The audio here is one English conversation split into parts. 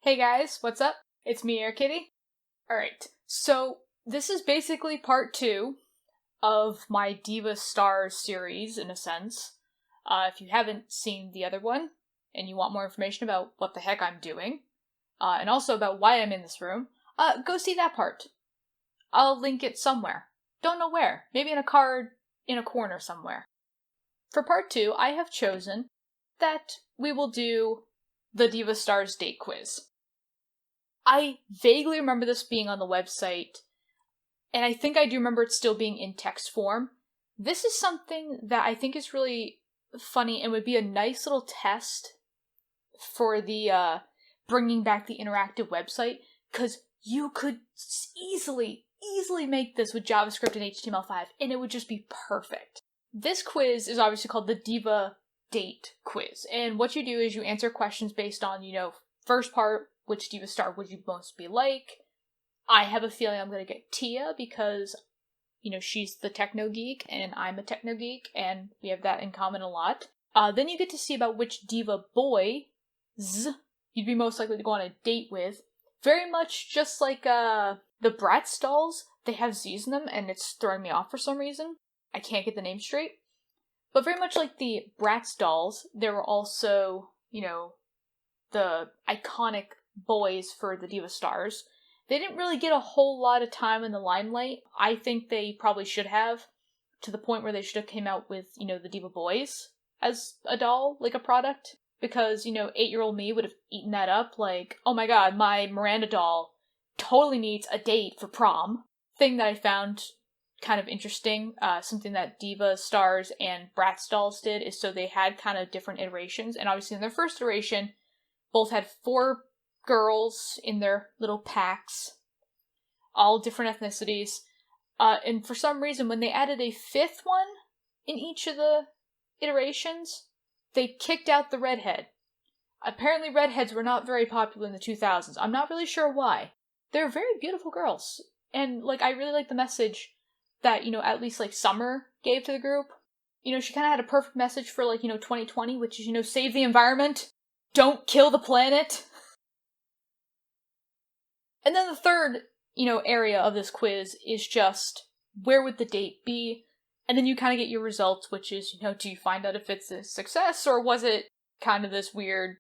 Hey guys, what's up? It's me, Air Kitty. Alright, so this is basically part 2 of my Diva Starz series, in a sense. If you haven't seen the other one, and you want more information about what the heck I'm doing, and also about why I'm in this room, go see that part. I'll link it somewhere. Don't know where. Maybe in a card in a corner somewhere. For part 2, I have chosen that we will do the Diva Starz Date Quiz. I vaguely remember this being on the website, and I think I do remember it still being in text form. This is something that I think is really funny and would be a nice little test for the bringing back the interactive website, because you could easily make this with JavaScript and HTML5, and it would just be perfect. This quiz is obviously called the Diva Date Quiz, and what you do is you answer questions based on, first part, which Diva Star would you most be like? I have a feeling I'm going to get Tia because, she's the techno geek and I'm a techno geek and we have that in common a lot. Then you get to see about which Diva boys you'd be most likely to go on a date with. Very much just like the Bratz dolls, they have Z's in them and it's throwing me off for some reason. I can't get the name straight. But very much like the Bratz dolls, there were also, the iconic boys for the Diva Stars. They didn't really get a whole lot of time in the limelight. I think they probably should have, to the point where they should have came out with, the Diva Boys as a doll, like a product. Because, 8-year-old me would have eaten that up, like, oh my god, my Miranda doll totally needs a date for prom. Thing that I found kind of interesting, something that Diva Stars and Bratz dolls did, is so they had kind of different iterations, and obviously in their first iteration, both had 4 girls in their little packs, all different ethnicities, and for some reason, when they added a 5th one in each of the iterations, they kicked out the redhead. Apparently redheads were not very popular in the 2000s. I'm not really sure why. They're very beautiful girls, and, I really like the message that, at least, Summer gave to the group. She kind of had a perfect message for, 2020, which is, save the environment, don't kill the planet. And then the third, area of this quiz is just, where would the date be? And then you kind of get your results, which is, do you find out if it's a success, or was it kind of this weird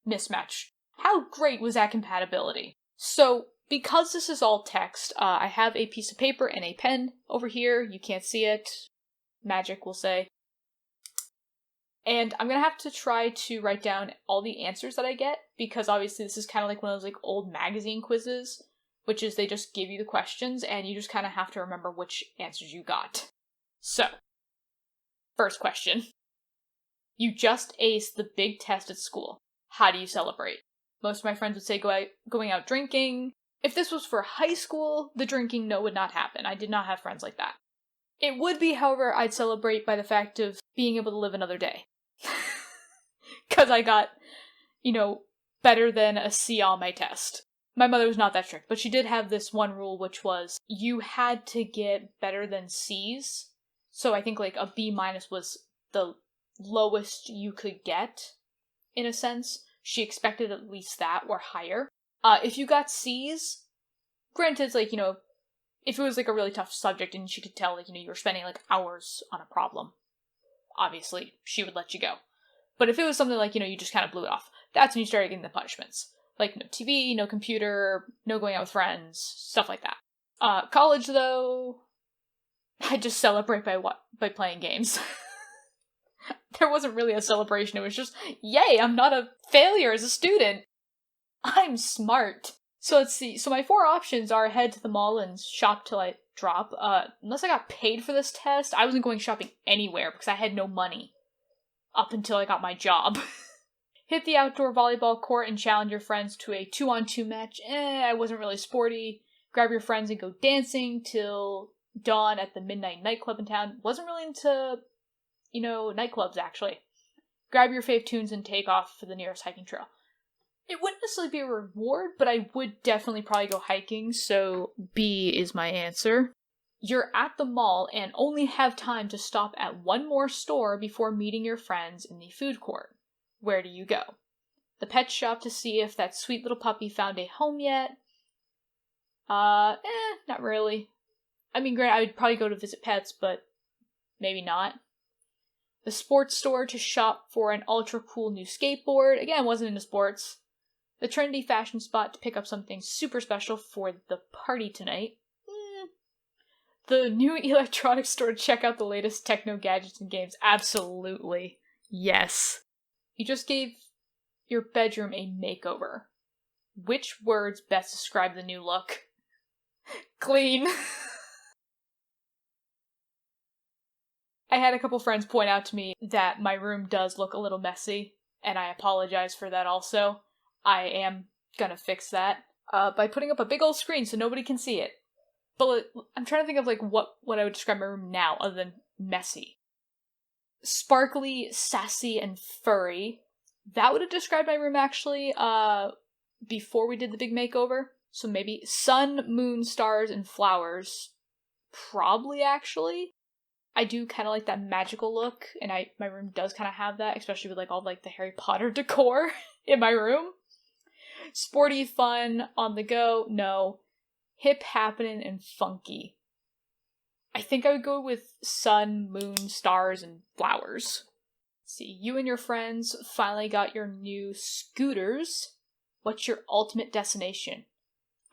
mismatch? How great was that compatibility? So, because this is all text, I have a piece of paper and a pen over here. You can't see it. Magic, we'll say. And I'm gonna have to try to write down all the answers that I get, because obviously this is kind of like one of those old magazine quizzes, which is they just give you the questions and you just kind of have to remember which answers you got. So, first question. You just aced the big test at school. How do you celebrate? Most of my friends would say going out drinking. If this was for high school, the drinking, no, would not happen. I did not have friends like that. It would be, however, I'd celebrate by the fact of being able to live another day. Because I got, better than a C on my test. My mother was not that strict, but she did have this one rule, which was you had to get better than C's. So I think a B- was the lowest you could get, in a sense. She expected at least that or higher. If you got C's, granted, if it was a really tough subject and she could tell, you were spending hours on a problem, obviously she would let you go. But if it was something you just kind of blew it off, that's when you started getting the punishments. No TV, no computer, no going out with friends, stuff like that. College, though, I just celebrate by playing games. There wasn't really a celebration, it was just, yay, I'm not a failure as a student! I'm smart! So let's see, so my 4 options are head to the mall and shop till I drop. Unless I got paid for this test, I wasn't going shopping anywhere because I had no money. Up until I got my job. Hit the outdoor volleyball court and challenge your friends to a 2-on-2 match. I wasn't really sporty. Grab your friends and go dancing till dawn at the midnight nightclub in town. Wasn't really into, nightclubs, actually. Grab your fave tunes and take off for the nearest hiking trail. It wouldn't necessarily be a reward, but I would definitely probably go hiking, so B is my answer. You're at the mall and only have time to stop at one more store before meeting your friends in the food court. Where do you go? the pet shop to see if that sweet little puppy found a home yet. Not really. I mean, granted, I would probably go to visit pets, but maybe not. The sports store to shop for an ultra cool new skateboard. Again, wasn't into sports. The trendy fashion spot to pick up something super special for the party tonight. The new electronics store to check out the latest techno gadgets and games. Absolutely. Yes. You just gave your bedroom a makeover. Which words best describe the new look? Clean. I had a couple friends point out to me that my room does look a little messy, and I apologize for that also. I am gonna fix that by putting up a big old screen so nobody can see it. But I'm trying to think of like what I would describe my room now other than messy. Sparkly, sassy, and furry. That would have described my room actually before we did the big makeover. So maybe sun, moon, stars, and flowers. Probably actually. I do kind of like that magical look, and my room does kind of have that, especially with like all like the Harry Potter decor in my room. Sporty, fun, on the go, no. Hip, happening, and funky. I think I would go with sun, moon, stars, and flowers. Let's see, you and your friends finally got your new scooters. What's your ultimate destination?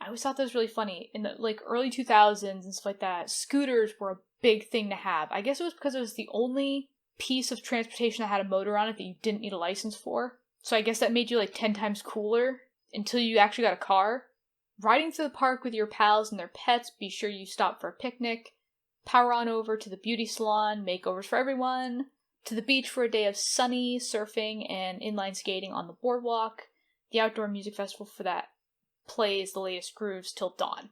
I always thought that was really funny. In the like early 2000s and stuff like that, scooters were a big thing to have. I guess it was because it was the only piece of transportation that had a motor on it that you didn't need a license for. So I guess that made you like 10 times cooler until you actually got a car. Riding to the park with your pals and their pets, be sure you stop for a picnic. Power on over to the beauty salon, makeovers for everyone. To the beach for a day of sunny surfing and inline skating on the boardwalk. The outdoor music festival for that plays the latest grooves till dawn.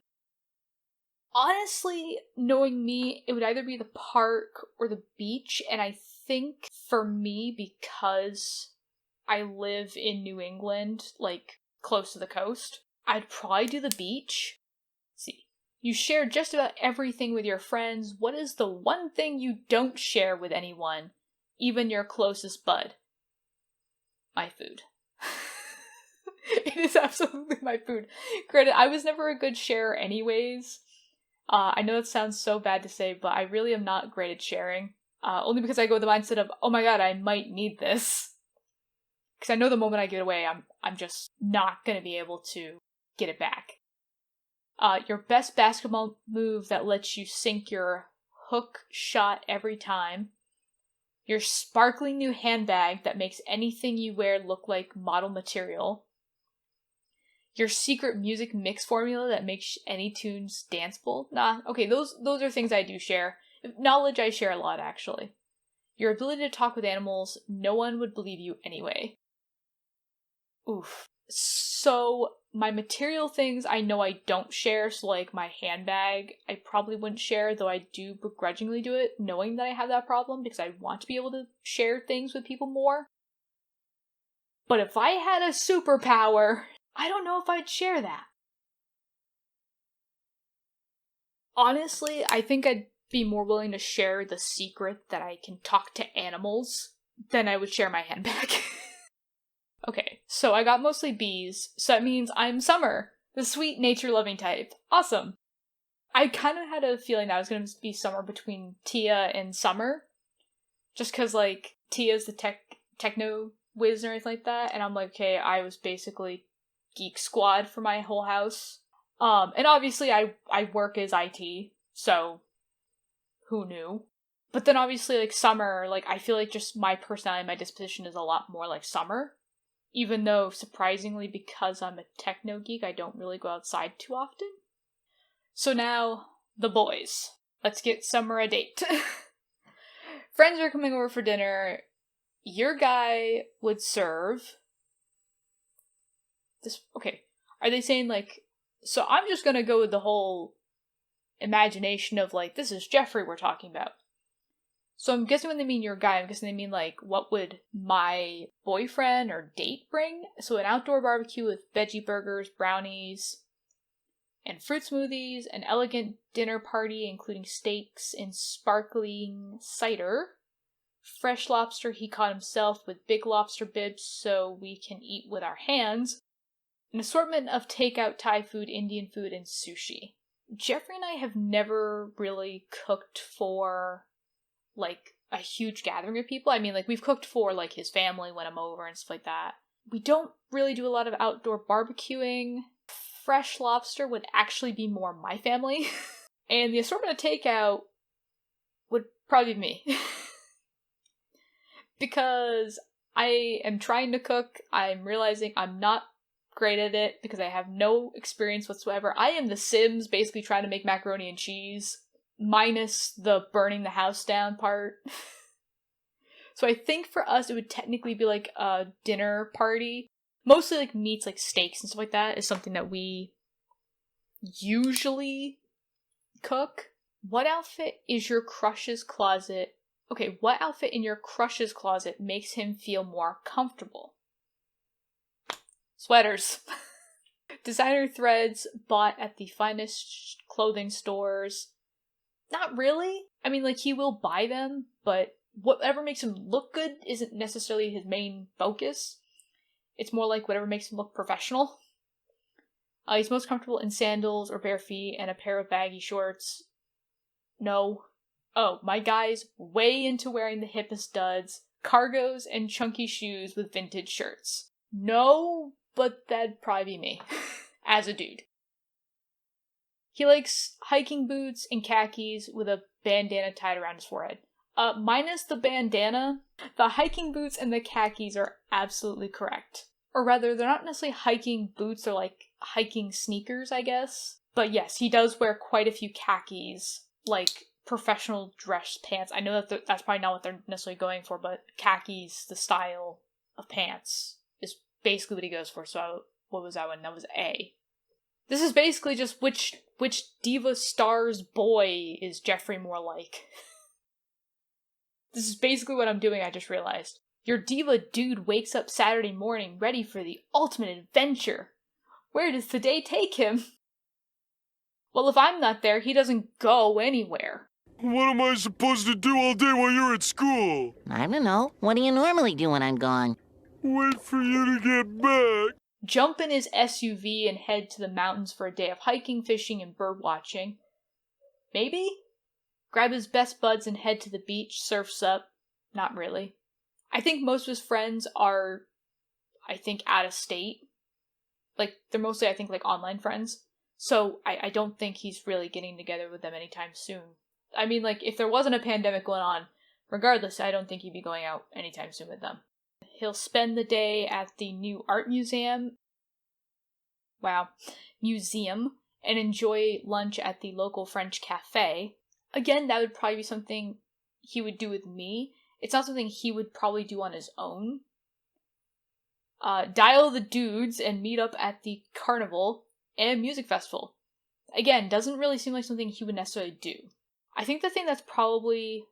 Honestly, knowing me, it would either be the park or the beach, and I think for me, because I live in New England, like close to the coast, I'd probably do the beach. Let's see. You share just about everything with your friends. What is the one thing you don't share with anyone, even your closest bud? My food. It is absolutely my food. Granted, I was never a good sharer anyways. I know it sounds so bad to say, but I really am not great at sharing. Only because I go with the mindset of, oh my god, I might need this. Because I know the moment I give it away, I'm just not going to be able to get it back. Your best basketball move that lets you sink your hook shot every time. Your sparkling new handbag that makes anything you wear look like model material. Your secret music mix formula that makes any tunes danceable. Nah, okay, those are things I do share. Knowledge I share a lot, actually. Your ability to talk with animals, no one would believe you anyway. Oof. So, my material things I know I don't share, so like my handbag, I probably wouldn't share, though I do begrudgingly do it, knowing that I have that problem, because I want to be able to share things with people more. But if I had a superpower, I don't know if I'd share that. Honestly, I think I'd be more willing to share the secret that I can talk to animals than I would share my handbag. Okay, so I got mostly B's, so that means I'm Summer, the sweet nature-loving type. Awesome. I kind of had a feeling that I was going to be somewhere between Tia and Summer, just because, like, Tia's the techno whiz or anything like that, and I'm like, okay, I was basically Geek Squad for my whole house. And obviously I work as IT, so who knew? But then obviously, like, Summer, like, I feel like just my personality, my disposition is a lot more like Summer. Even though, surprisingly, because I'm a techno geek, I don't really go outside too often. So now, the boys. Let's get Summer a date. Friends are coming over for dinner. Your guy would serve this. Okay, are they saying, like, so I'm just gonna go with the whole imagination of, like, this is Jeffrey we're talking about. So I'm guessing when they mean your guy, I'm guessing they mean, like, what would my boyfriend or date bring? So an outdoor barbecue with veggie burgers, brownies, and fruit smoothies, an elegant dinner party including steaks and sparkling cider, Fresh lobster he caught himself with big lobster bibs so we can eat with our hands. An assortment of takeout Thai food, Indian food, and sushi. Jeffrey and I have never really cooked for, like, a huge gathering of people. I mean, like, we've cooked for, like, his family when I'm over and stuff like that. We don't really do a lot of outdoor barbecuing. Fresh lobster would actually be more my family. And the assortment of takeout would probably be me. Because I am trying to cook, I'm realizing I'm not great at it because I have no experience whatsoever. I am The Sims, basically trying to make macaroni and cheese, minus the burning the house down part. So I think for us it would technically be like a dinner party. Mostly like meats, like steaks and stuff like that is something that we usually cook. What outfit is your crush's closet? Okay, what outfit in your crush's closet makes him feel more comfortable? Sweaters. Designer threads bought at the finest clothing stores. Not really. I mean, like, he will buy them, but whatever makes him look good isn't necessarily his main focus. It's more like whatever makes him look professional. He's most comfortable in sandals or bare feet and a pair of baggy shorts. No. Oh, my guy's way into wearing the hippest duds, cargos, and chunky shoes with vintage shirts. No, but that'd probably be me, as a dude. He likes hiking boots and khakis with a bandana tied around his forehead. Minus the bandana, the hiking boots and the khakis are absolutely correct. Or rather, they're not necessarily hiking boots, they're like hiking sneakers, I guess. But yes, he does wear quite a few khakis, like professional dress pants. I know that that's probably not what they're necessarily going for, but khakis, the style of pants, is basically what he goes for. So what was that one? That was A. This is basically just which Diva Starz boy is Jeffrey more like. This is basically what I'm doing, I just realized. Your diva dude wakes up Saturday morning ready for the ultimate adventure. Where does the day take him? Well, if I'm not there, he doesn't go anywhere. What am I supposed to do all day while you're at school? I don't know. What do you normally do when I'm gone? Wait for you to get back. Jump in his SUV and head to the mountains for a day of hiking, fishing, and bird watching. Maybe? Grab his best buds and head to the beach, surfs up. Not really. I think most of his friends are, out of state. Like, they're mostly, like, online friends. So, I don't think he's really getting together with them anytime soon. I mean, like, if there wasn't a pandemic going on, regardless, I don't think he'd be going out anytime soon with them. He'll spend the day at the new art museum. Wow. Museum. And enjoy lunch at the local French cafe. Again, that would probably be something he would do with me. It's not something he would probably do on his own. Dial the dudes and meet up at the carnival and music festival. Again, doesn't really seem like something he would necessarily do. I think the thing that's probably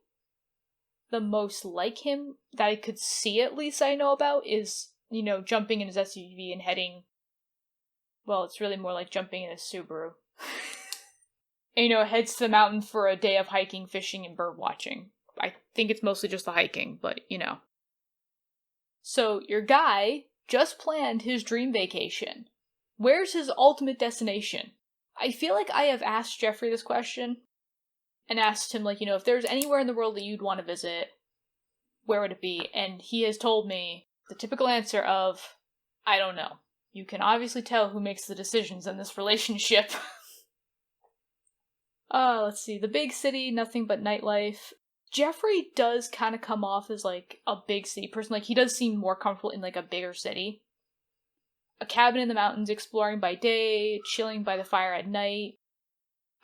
the most like him, that I could see at least I know about, is, jumping in his SUV and heading, well, it's really more like jumping in a Subaru. And, heads to the mountain for a day of hiking, fishing, and bird watching. I think it's mostly just the hiking, but, So, your guy just planned his dream vacation. Where's his ultimate destination? I feel like I have asked Jeffrey this question, and asked him, if there's anywhere in the world that you'd want to visit, where would it be? And he has told me the typical answer of, I don't know. You can obviously tell who makes the decisions in this relationship. Let's see. The big city, nothing but nightlife. Jeffrey does kind of come off as, a big city person. He does seem more comfortable in, a bigger city. A cabin in the mountains, exploring by day, chilling by the fire at night.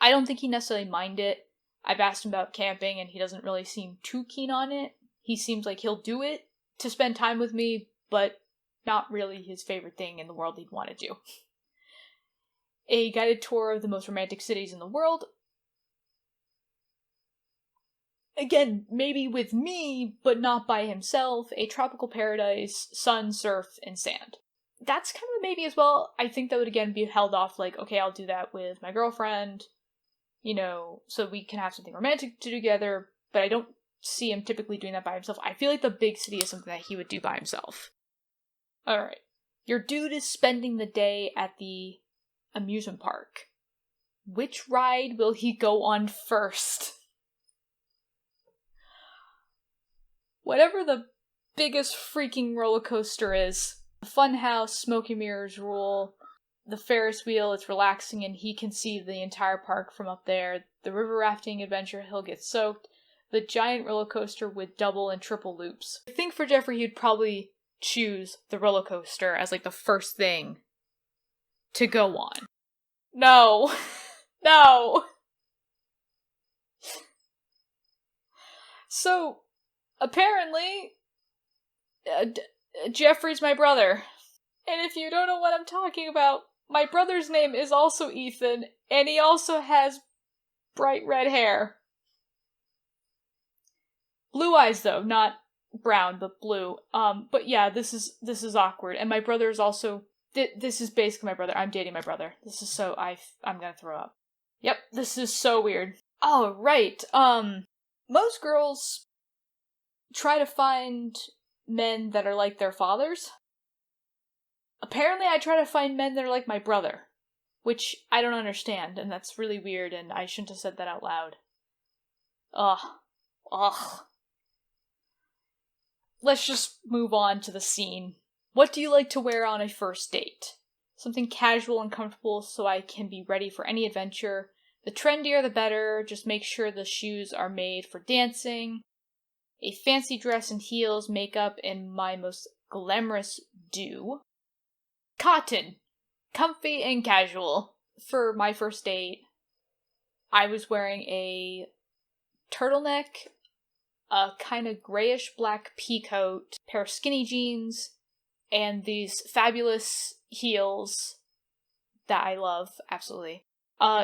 I don't think he necessarily mind it. I've asked him about camping, and he doesn't really seem too keen on it. He seems like he'll do it to spend time with me, but not really his favorite thing in the world he'd want to do. A guided tour of the most romantic cities in the world. Again, maybe with me, but not by himself. A tropical paradise, sun, surf, and sand. That's kind of a maybe as well. I think that would again be held off okay, I'll do that with my girlfriend, so we can have something romantic to do together, but I don't see him typically doing that by himself. I feel like the big city is something that he would do by himself. Alright. Your dude is spending the day at the amusement park. Which ride will he go on first? Whatever the biggest freaking roller coaster is. The Funhouse, Smoky Mirrors rule. The Ferris wheel, it's relaxing and he can see the entire park from up there. The river rafting adventure, he'll get soaked. The giant roller coaster with double and triple loops. I think for Jeffrey, he'd probably choose the roller coaster as like the first thing to go on. No. No. So, apparently, Jeffrey's my brother. And if you don't know what I'm talking about, my brother's name is also Ethan, and he also has bright red hair. Blue eyes, though, not brown, but blue. But yeah, this is awkward. And my brother is also... this is basically my brother. I'm dating my brother. This is so... I'm gonna throw up. Yep, this is so weird. Oh, right. Most girls try to find men that are like their fathers. Apparently, I try to find men that are like my brother, which I don't understand, and that's really weird, and I shouldn't have said that out loud. Ugh. Let's just move on to the scene. What do you like to wear on a first date? Something casual and comfortable so I can be ready for any adventure. The trendier the better, just make sure the shoes are made for dancing. A fancy dress and heels, makeup, and my most glamorous do. Cotton. Comfy and casual. For my first date, I was wearing a turtleneck, a kind of grayish black pea coat, pair of skinny jeans, and these fabulous heels that I love, absolutely.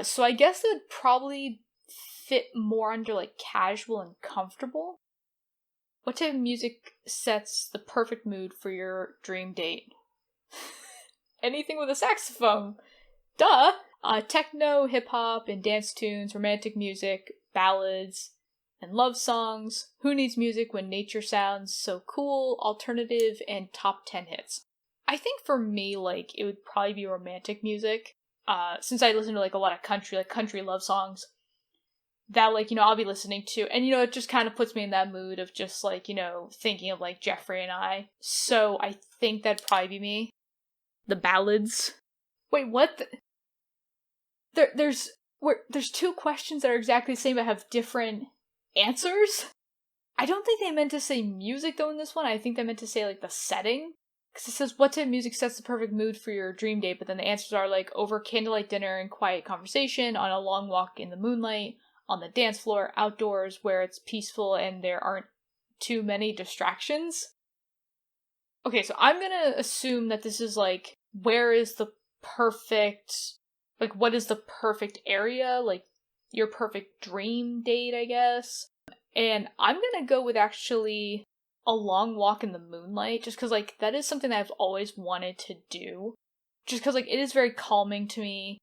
So I guess it would probably fit more under, like, casual and comfortable. What type of music sets the perfect mood for your dream date? Anything with a saxophone. Duh! Techno, hip-hop, and dance tunes, romantic music, ballads, and love songs. Who needs music when nature sounds so cool, alternative, and top 10 hits? I think for me, like, it would probably be romantic music. Since I listen to, like, a lot of country love songs, that, like, you know, I'll be listening to, and, you know, it just kind of puts me in that mood of just, like, you know, thinking of, like, Jeffrey and I. So I think that'd probably be me. The ballads. Wait, what? There's two questions that are exactly the same but have different answers? I don't think they meant to say music, though, in this one. I think they meant to say, like, the setting. Because it says, what type of music sets the perfect mood for your dream date? But then the answers are, like, over candlelight dinner and quiet conversation, on a long walk in the moonlight, on the dance floor, outdoors, where it's peaceful and there aren't too many distractions. Okay, so I'm gonna assume that this is, like, where is the perfect... Like, what is the perfect area? Like, your perfect dream date, I guess? And I'm gonna go with, actually, a long walk in the moonlight, just because, like, that is something that I've always wanted to do. Just because, like, it is very calming to me.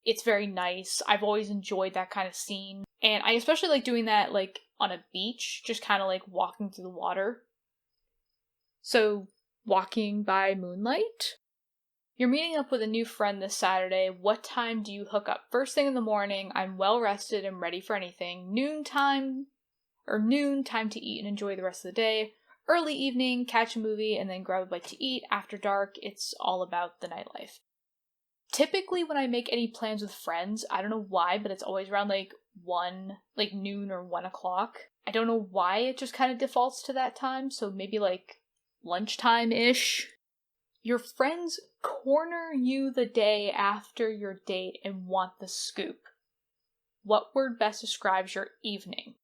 It's very nice. I've always enjoyed that kind of scene. And I especially like doing that, like, on a beach, just kind of, like, walking through the water. So, walking by moonlight? You're meeting up with a new friend this Saturday. What time do you hook up? First thing in the morning, I'm well rested and ready for anything. Noon, time to eat and enjoy the rest of the day. Early evening, catch a movie and then grab a bite to eat. After dark, it's all about the nightlife. Typically, when I make any plans with friends, I don't know why, but it's always around, like, noon or 1 o'clock. I don't know why it just kind of defaults to that time, so maybe, like, lunchtime-ish. Your friends corner you the day after your date and want the scoop. What word best describes your evening?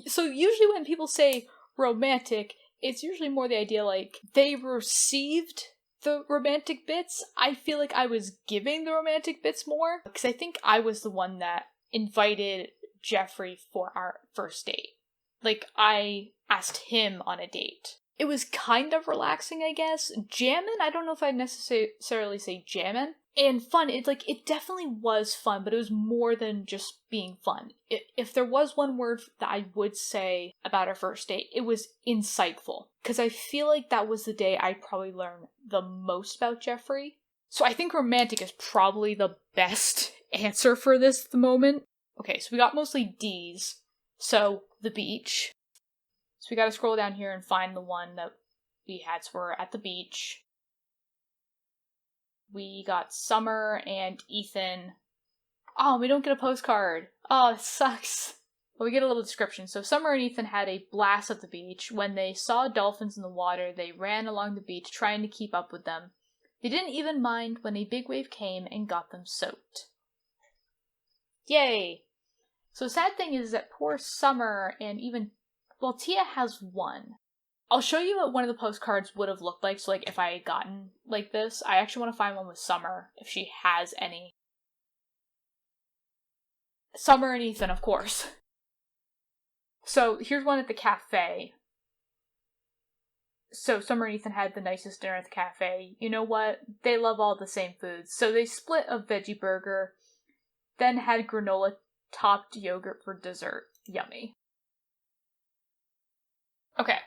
So usually when people say romantic, it's usually more the idea, like, they received the romantic bits. I feel like I was giving the romantic bits more, because I think I was the one that invited Jeffrey for our first date. Like, I asked him on a date. It was kind of relaxing, I guess. Jammin', I don't know if I'd necessarily say jammin'. And fun, it definitely was fun, but it was more than just being fun. If there was one word that I would say about our first date, it was insightful. Because I feel like that was the day I probably learned the most about Jeffrey. So I think romantic is probably the best answer for this at the moment. Okay, so we got mostly D's. So, the beach. So we gotta scroll down here and find the one that we had. So we're at the beach. We got Summer and Ethan. Oh, we don't get a postcard. Oh, it sucks. But we get a little description. So Summer and Ethan had a blast at the beach. When they saw dolphins in the water, they ran along the beach trying to keep up with them. They didn't even mind when a big wave came and got them soaked. Yay! So the sad thing is that poor Summer and even... Well, Tia has one. I'll show you what one of the postcards would have looked like, so if I had gotten like this. I actually want to find one with Summer, if she has any. Summer and Ethan, of course. So, here's one at the cafe. So, Summer and Ethan had the nicest dinner at the cafe. You know what? They love all the same foods. So, they split a veggie burger, then had granola-topped yogurt for dessert. Yummy. Okay.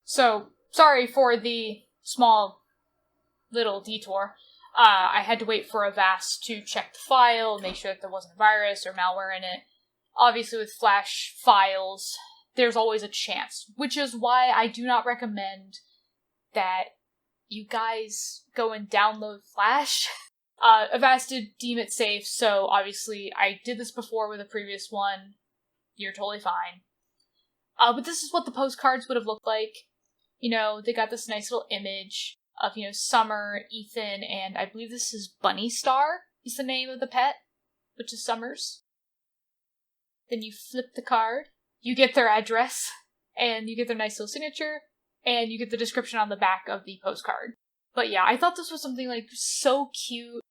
So, sorry for the small little detour. I had to wait for Avast to check the file, make sure that there wasn't a virus or malware in it. Obviously, with Flash files, there's always a chance, which is why I do not recommend that you guys go and download Flash. Avast did deem it safe, so obviously I did this before with a previous one. You're totally fine. But this is what the postcards would have looked like. You know, they got this nice little image of, Summer, Ethan, and I believe this is Bunny Star is the name of the pet, which is Summer's. Then you flip the card, you get their address, and you get their nice little signature, and you get the description on the back of the postcard. But yeah, I thought this was something, so cute.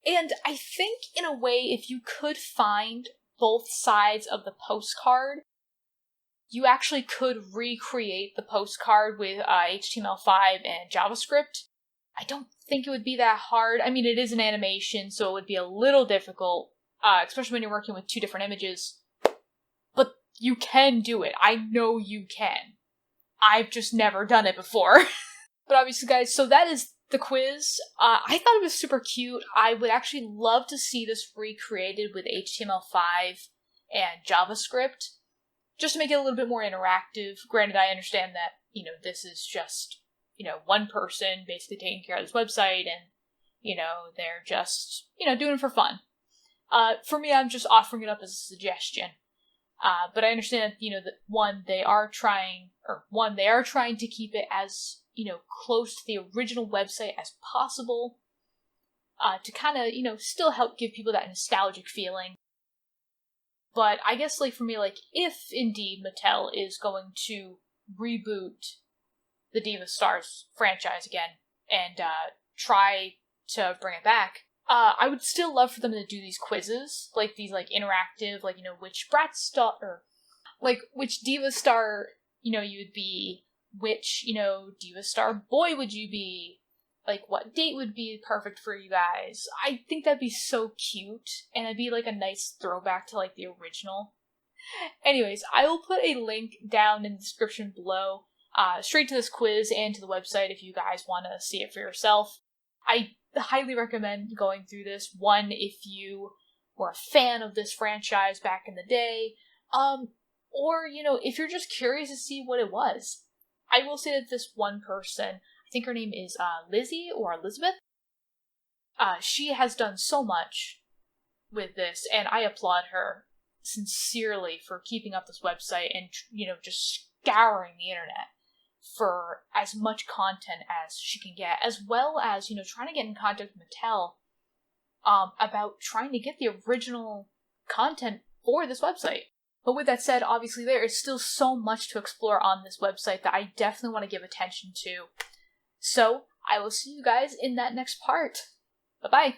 And I think, in a way, if you could find both sides of the postcard, you actually could recreate the postcard with HTML5 and JavaScript. I don't think it would be that hard. I mean, it is an animation, so it would be a little difficult, especially when you're working with two different images. But you can do it. I know you can. I've just never done it before. But obviously, guys, so that is the quiz. I thought it was super cute. I would actually love to see this recreated with HTML5 and JavaScript, just to make it a little bit more interactive. Granted, I understand that, this is just, one person basically taking care of this website, and, they're just, doing it for fun. For me, I'm just offering it up as a suggestion. But I understand, that they are trying to keep it as, close to the original website as possible, to kind of, still help give people that nostalgic feeling. But I guess, for me, if indeed Mattel is going to reboot the Diva Starz franchise again and try to bring it back, I would still love for them to do these quizzes, these interactive, which Bratz star, or which Diva Star, you would be, which Diva Star boy would you be, what date would be perfect for you guys. I think that'd be so cute, and it'd be a nice throwback to the original. Anyways, I will put a link down in the description below, straight to this quiz and to the website if you guys want to see it for yourself. I highly recommend going through this. One, if you were a fan of this franchise back in the day, or, if you're just curious to see what it was. I will say that this one person, I think her name is Lizzie or Elizabeth, she has done so much with this, and I applaud her sincerely for keeping up this website and, just scouring the internet for as much content as she can get, as well as, trying to get in contact with Mattel about trying to get the original content for this website. But with that said, obviously there is still so much to explore on this website that I definitely want to give attention to. So, I will see you guys in that next part. Bye-bye!